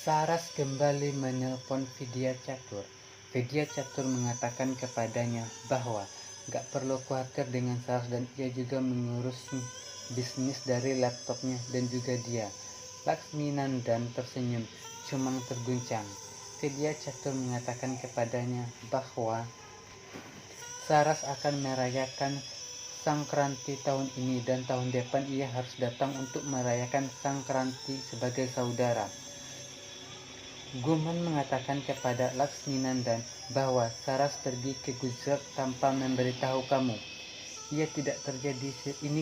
Saras kembali menelpon Vidya Catur. Vidya Catur mengatakan kepadanya bahwa gak perlu khawatir dengan Saras dan ia juga mengurus bisnis dari laptopnya dan juga dia. Laksminandan tersenyum, cuma terguncang. Vidya Catur mengatakan kepadanya bahwa Saras akan merayakan Sangkranti tahun ini dan tahun depan ia harus datang untuk merayakan Sangkranti sebagai saudara. Guman mengatakan kepada Laksminandan bahwa Saras pergi ke Gujarat tanpa memberitahu kamu. Ini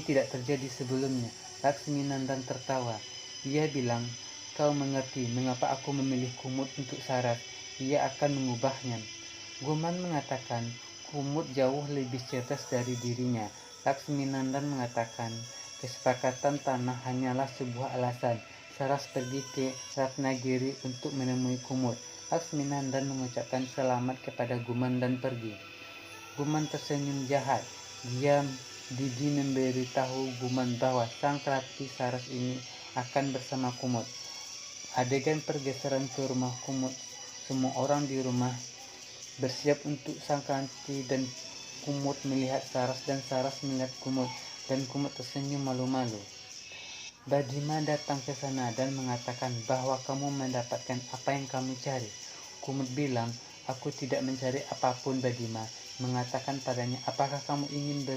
tidak terjadi sebelumnya. Laksminandan tertawa. Ia bilang, kau mengerti mengapa aku memilih Kumut untuk Saras. Ia akan mengubahnya. Guman mengatakan Kumut jauh lebih cerdas dari dirinya. Laksminandan mengatakan kesepakatan tanah hanyalah sebuah alasan. Saras pergi ke Ratnagiri untuk menemui Kumut. Laksminandan mengucapkan selamat kepada Guman dan pergi. Guman tersenyum jahat. Dia memberitahu Guman bahwa Sangkrati Saras ini akan bersama Kumut. Adegan pergeseran ke rumah Kumut. Semua orang di rumah bersiap untuk Sangkranti dan Kumut melihat Saras dan Saras melihat Kumut dan Kumut tersenyum malu-malu. Badima datang ke sana dan mengatakan bahwa kamu mendapatkan apa yang kamu cari. Kumut bilang, aku tidak mencari apapun Badima. Mengatakan padanya, apakah kamu ingin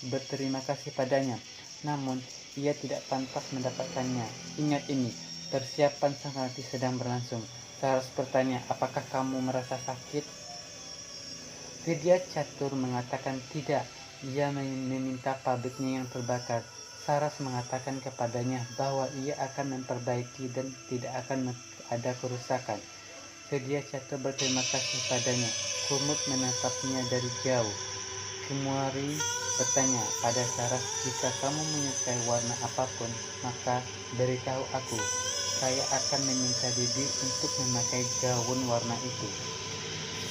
berterima kasih padanya? Namun, ia tidak pantas mendapatkannya. Ingat ini, persiapan Sangkranti sedang berlangsung. Saras bertanya, apakah kamu merasa sakit? Vidya Catur mengatakan tidak. Ia meminta pabriknya yang terbakar. Saras mengatakan kepadanya bahwa ia akan memperbaiki dan tidak akan ada kerusakan. Vidya Catur berterima kasih padanya. Kumut menatapnya dari jauh. Kumari bertanya pada Saras, jika kamu menyukai warna apapun, maka beritahu aku. Saya akan meminta Bibi untuk memakai gaun warna itu.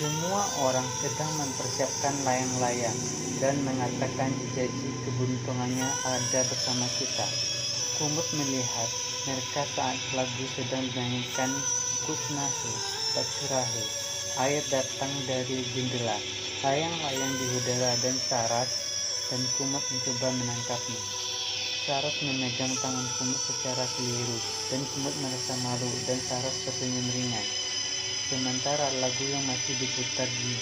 Semua orang sedang mempersiapkan layang-layang dan mengatakan janji keberuntungannya ada bersama kita. Kumut melihat mereka saat lagu sedang dinyanyikan Kusnahe, Pacurahe. Air datang dari jendela, layang-layang di udara dan Saras dan Kumut mencoba menangkapnya. Saras memegang tangan Kumut secara keliru dan Kumut merasa malu dan Saras tersenyum ringan. Sementara lagu yang masih diputar di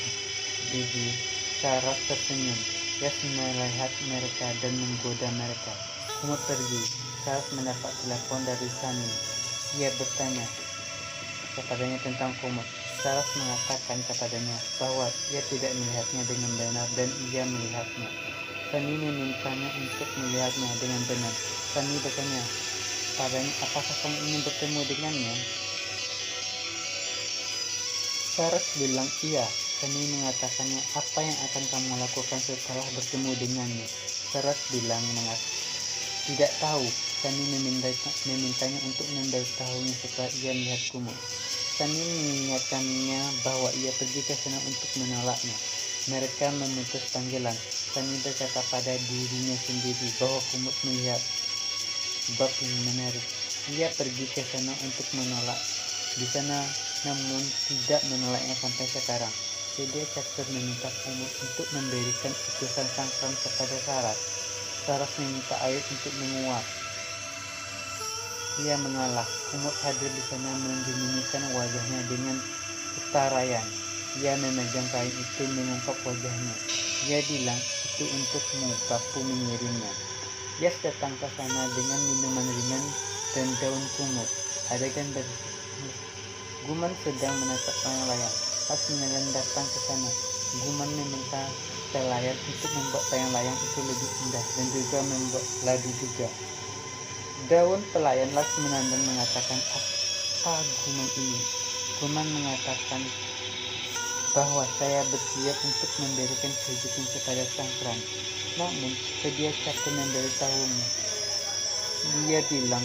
TV, Saras tersenyum. Ia melihat mereka dan menggoda mereka. Kumut pergi. Saras mendapat telepon dari Sani. Ia bertanya kepadanya tentang Kumut. Saras mengatakan kepadanya bahwa ia tidak melihatnya dengan benar dan ia melihatnya. Sani memintanya untuk melihatnya dengan benar. Sani bertanya padanya, apakah kamu ingin bertemu dengannya? Saras bilang iya. Sani mengatakannya, apa yang akan kamu lakukan setelah bertemu dengannya? Saras bilang tidak tahu. Sani memintanya untuk memberitahunya setelah ia melihat Kumut. Sani mengingatkannya bahwa ia pergi ke sana untuk menolaknya. Mereka memutus panggilan. Sani berkata pada dirinya sendiri bahwa Kumut melihat bab yang menarik. Ia pergi ke sana untuk menolak. Di sana namun tidak menolaknya sampai sekarang. Vidya Catur meminta Kumut untuk memberikan utusan sangkran kepada Saras. Saras meminta air untuk menguap. Ia mengalah. Kumut hadir di sana mendinginkan wajahnya dengan utarayan. Ia memegang kain itu mengungkap wajahnya. Ia bilang, itu untukmu, Bapu mengirimnya. Yas datang ke sana dengan minuman ringan dan daun kumut. Adegan Guman sedang menatap layang-layang. Laksminandan datang ke sana. Guman meminta pelayan untuk membuat layang-layang itu lebih indah dan juga membuat ladu juga. Daun pelayan Laksminandan mengatakan, apa Guman ini? Guman mengatakan bahwa saya bersiap untuk memberikan kehidupan kepada Sangkran. Namun, Vidya Catur memberitahumu. Dia bilang,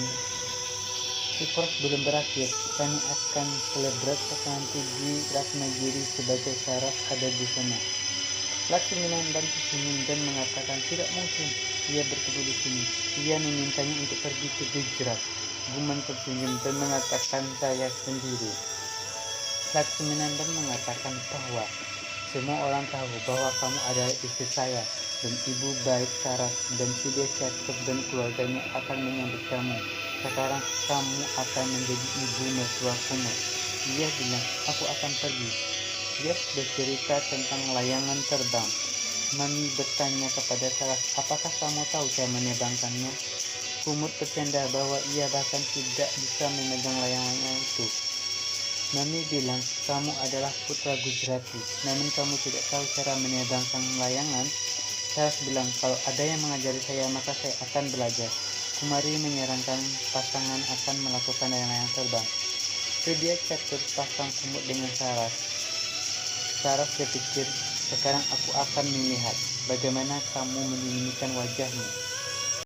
Sikros belum berakhir. Kami akan selebrasi nanti di Ratnagiri sebagai Saras ada di sana. Laksminandan tersenyum dan mengatakan tidak mungkin ia bertemu di sini. Ia memintanya untuk pergi ke Gujarat. Guman tersenyum dan mengatakan, saya sendiri. Laksminandan mengatakan bahwa semua orang tahu bahwa kamu adalah istri saya dan ibu baik Saras, dan Sidya Cakep dan keluarganya akan menyambut kamu. Sekarang kamu akan menjadi ibu mertua Kumut. Dia bilang, aku akan pergi. Dia sudah cerita tentang layangan terbang. Mami bertanya kepada Saras, apakah kamu tahu cara menerbangkannya? Kumut bercanda bahwa ia bahkan tidak bisa memegang layangannya itu. Mami bilang, kamu adalah putra Gujarati, namun kamu tidak tahu cara menerbangkan layangan. Saras bilang, kalau ada yang mengajari saya, maka saya akan belajar. Kumari menyarankan pasangan akan melakukan layang terbang. Vidya catur pasang Kumut dengan Saras. Saras berpikir, sekarang aku akan melihat bagaimana kamu menyembunyikan wajahmu.